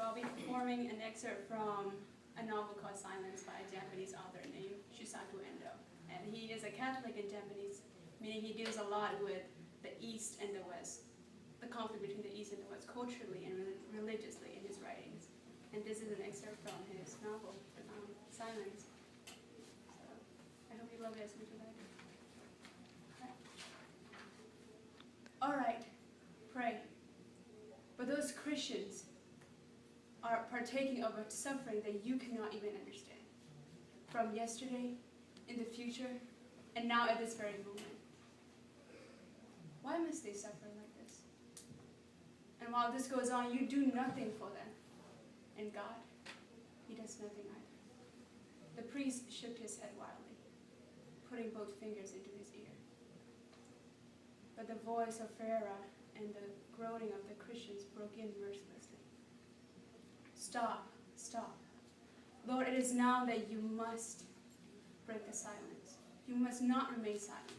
I'll be performing an excerpt from a novel called Silence by a Japanese author named Shusaku Endo. And he is a Catholic in Japanese, meaning he deals a lot with the East and the West, the conflict between the East and the West culturally and religiously in his writings. And this is an excerpt from his novel, Silence. So I hope you love it as much as I do. All right, pray. But those Christians are partaking of a suffering that you cannot even understand. From yesterday, in the future, and now at this very moment. Why must they suffer like this? And while this goes on, you do nothing for them. And God, he does nothing either. The priest shook his head wildly, putting both fingers into his ear. But the voice of Ferreira and the groaning of the Christians broke in mercilessly. Stop, stop. Lord, it is now that you must break the silence. You must not remain silent.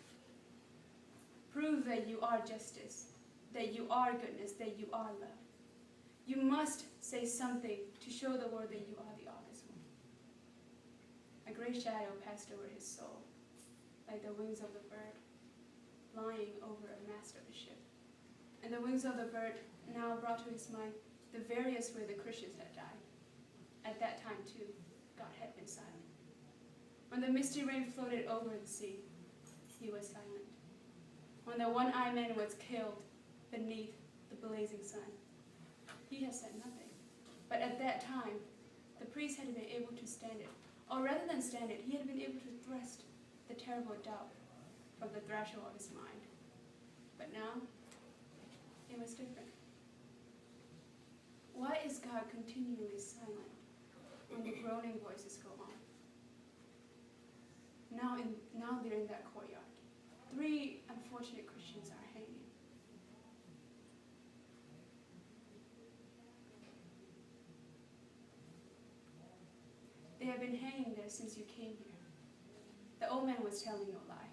Prove that you are justice, that you are goodness, that you are love. You must say something to show the world that you are the august one. A great shadow passed over his soul, like the wings of the bird, flying over a mast of a ship. And the wings of the bird now brought to his mind the various ways the Christians had died. At that time, too, God had been silent. When the misty rain floated over the sea, he was silent. When the one-eyed man was killed beneath the blazing sun, he had said nothing. But at that time, the priest had been able to stand it. Or rather than stand it, he had been able to thrust the terrible doubt from the threshold of his mind. But now, it was different. Why is God continually silent when the groaning voices go on? Now they're in that courtyard. 3 unfortunate Christians are hanging. They have been hanging there since you came here. The old man was telling no lie.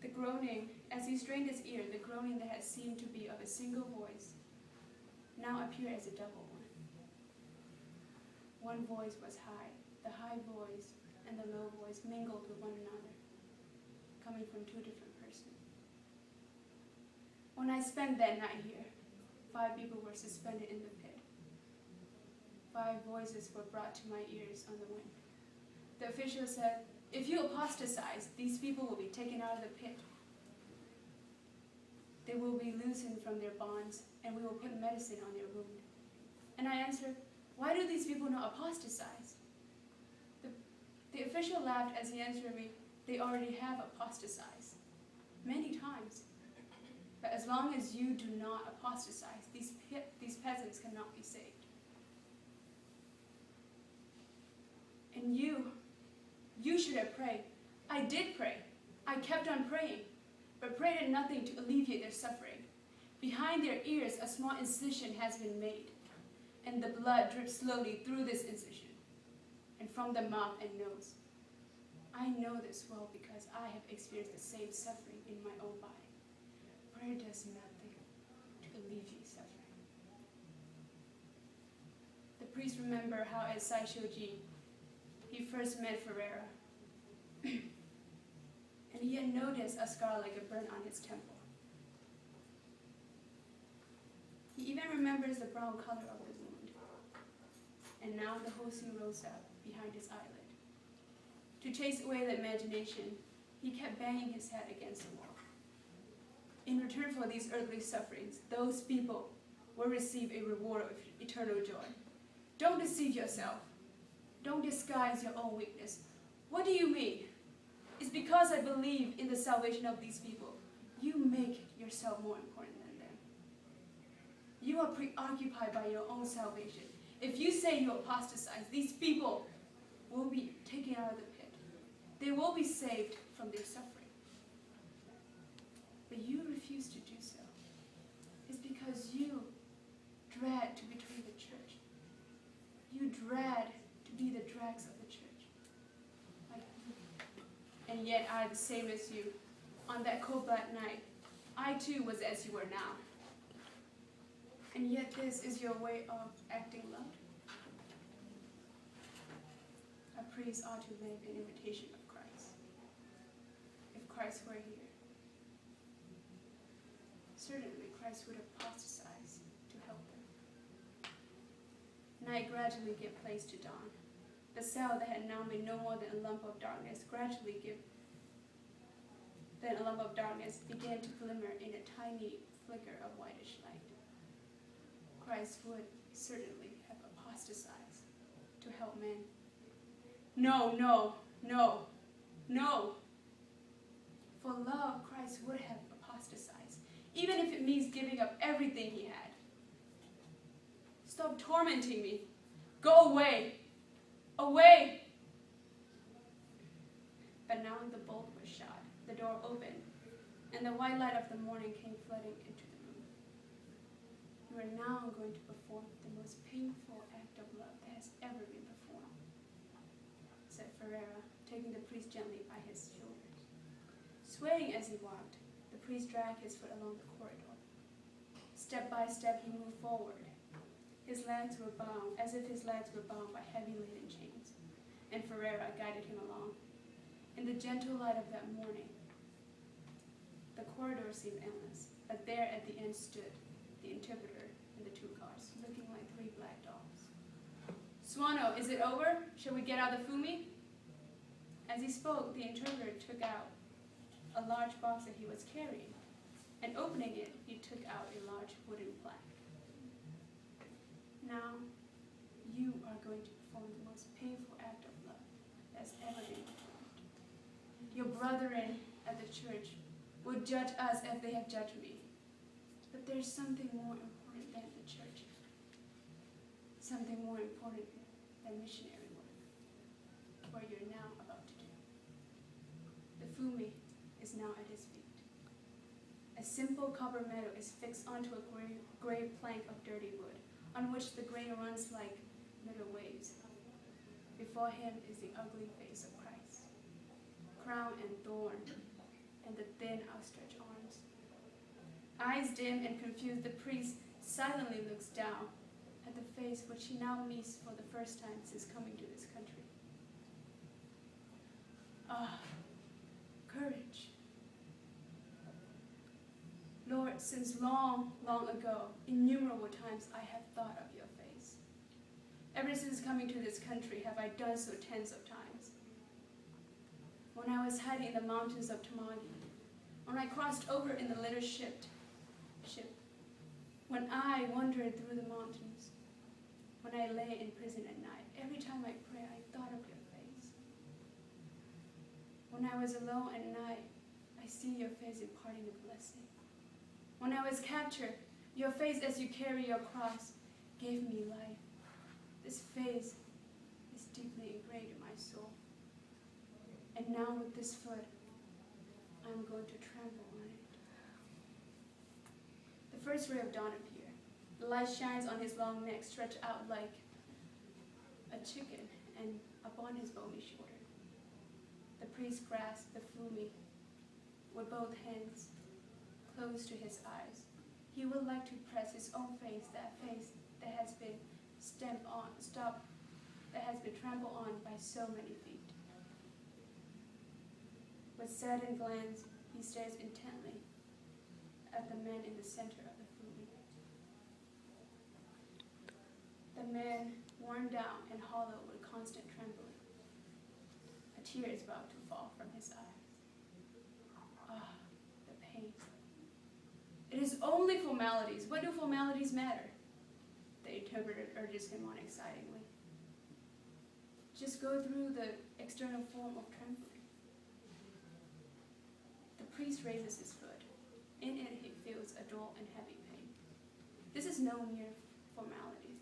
The groaning, as he strained his ear, the groaning that had seemed to be of a single voice, now appeared as a double one. One voice was high. The high voice and the low voice mingled with one another, coming from 2 different persons. When I spent that night here, 5 people were suspended in the pit. 5 voices were brought to my ears on the wind. The official said, if you apostatize, these people will be taken out of the pit. They will be loosened from their bonds, and we will put medicine on their wound. And I answered, why do these people not apostatize? The official laughed as he answered me, they already have apostatized, many times. But as long as you do not apostatize, these peasants cannot be saved. And you should have prayed. I did pray. I kept on praying, but prayed at nothing to alleviate their suffering. Behind their ears, a small incision has been made, and the blood drips slowly through this incision, and from the mouth and nose. I know this well because I have experienced the same suffering in my own body. Prayer does nothing to alleviate suffering. The priest remembered how at Saishoji he first met Ferreira, and he had noticed a scar like a burn on his temple. He even remembers the brown color of the wound, and now the Hoshi rose up behind his eyelid. To chase away the imagination, he kept banging his head against the wall. In return for these earthly sufferings, those people will receive a reward of eternal joy. Don't deceive yourself. Don't disguise your own weakness. What do you mean? It's because I believe in the salvation of these people. You make yourself more important than them. You are preoccupied by your own salvation. If you say you apostatize, these people will be taken out of the pit. They will be saved from their suffering. But you refuse to do so. It's because you dread to betray the church. You dread to be the dregs of the church. Like you. And yet I am the same as you. On that cold black night, I too was as you are now. And yet this is your way of acting love? A priest ought to live in imitation of Christ. If Christ were here, certainly Christ would apostatize to help them. Night gradually gave place to dawn. The cell that had now been no more than a lump of darkness began to glimmer in a tiny flicker of whitish light. Christ would certainly have apostatized to help men. No, no, no, no. For love, Christ would have apostatized, even if it means giving up everything he had. Stop tormenting me. Go away. Away. But now the bolt was shot, the door opened, and the white light of the morning came flooding into the room. You are now going to perform the most painful act of love that has ever been performed, said Ferreira, taking the priest gently by his shoulders. Swaying as he walked, the priest dragged his foot along the corridor. Step by step he moved forward. His legs were bound, as if his legs were bound by heavy laden chains, and Ferreira guided him along. In the gentle light of that morning, the corridor seemed endless, but there at the end stood the interpreter and the two guards, looking like three black dogs. Swano, is it over? Shall we get out the fumi? As he spoke, the interpreter took out a large box that he was carrying, and opening it, he took out a large wooden plaque. Now, you are going to perform the most painful act of love that's ever been performed. Your brethren at the church will judge us as they have judged me. But there's something more important than the church. Something more important than missionary work, what you're now about to do. The fumi is now at his feet. A simple copper medal is fixed onto a gray plank of dirty wood, on which the grain runs like little waves. Before him is the ugly face of Christ, crown and thorn, and the thin outstretched arms. Eyes dim and confused, the priest silently looks down at the face which he now meets for the first time since coming to this country. Ah, courage. Lord, since long, long ago, innumerable times I have thought of your face. Ever since coming to this country have I done so tens of times. When I was hiding in the mountains of Tamagi, when I crossed over in the little ship, when I wandered through the mountains, when I lay in prison at night, every time I pray, I thought of your face. When I was alone at night, I see your face imparting a blessing. When I was captured, your face as you carry your cross gave me life. This face is deeply engraved in my soul. And now with this foot, I'm going to trample on it. The first ray of dawn appeared. The light shines on his long neck, stretched out like a chicken, and upon his bony shoulder. The priest grasped the fumi with both hands close to his eyes. He would like to press his own face, that face that has been that has been trampled on by so many feet. With saddened glance, he stares intently at the man in the center of the fumi. The man, worn down and hollow with constant trembling. A tear is about to fall from his eyes. Ah, the pain. It is only formalities. What do formalities matter? The interpreter urges him on excitingly. Just go through the external form of trembling. The priest raises his foot. In it he feels a dull and heavy pain. This is no mere formality.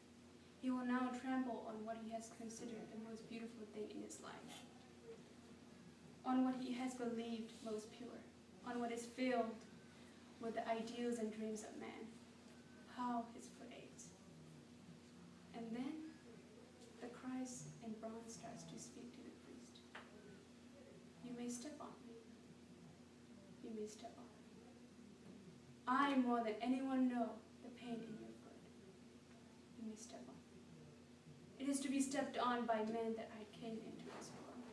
He will now trample on what he has considered the most beautiful thing in his life, on what he has believed most pure, on what is filled with the ideals and dreams of man. How his foot aches. And then the Christ in bronze starts to speak to the priest. You may step on me. You may step on me. I more than anyone know the pain in your foot. is to be stepped on by men that I came into this world.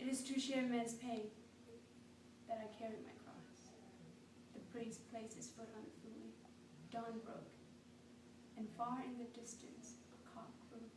It is to share men's pain that I carry my cross. The priest placed his foot on the flume. Dawn broke, and far in the distance, a cock crew.